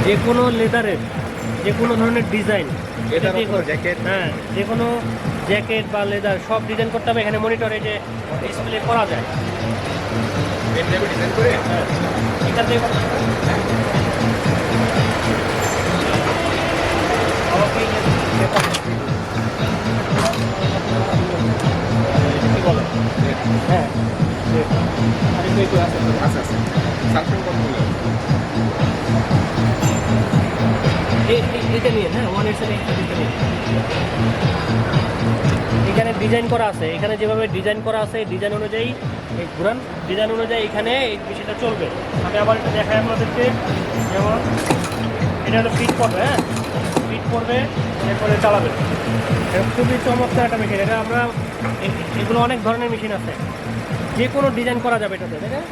যে কোনো লেদারের যে কোনো ধরনের ডিজাইন, জ্যাকেট, হ্যাঁ যে কোনো জ্যাকেট বা লেদার সব ডিজাইন করতে হবে এখানে মনিটরে যে ডিসপ্লে করা যায়। ডিজাইন করে হ্যাঁ এখান থেকে কি বলে হ্যাঁ আরেকটু একটু আছে। আচ্ছা আচ্ছা সামসুং কত বলে এটা নিয়ে হ্যাঁ 187 এটা নিয়ে এখানে ডিজাইন করা আছে, এখানে যেভাবে ডিজাইন করা আছে ডিজাইন অনুযায়ী এই ঘুরান ডিজাইন অনুযায়ী এখানে এই বিষয়টা চলবে। আমি আবার এটা দেখাই আপনাদেরকে, যেমন এটা হলো ফিট করবে, হ্যাঁ ফিট করবে এরপরে চালাবে। এটা খুবই চমৎকার একটা মেশিন। এটা আমরা এগুলো অনেক ধরনের মেশিন আছে, যে কোনো ডিজাইন করা যাবে এটাতে, দেখেন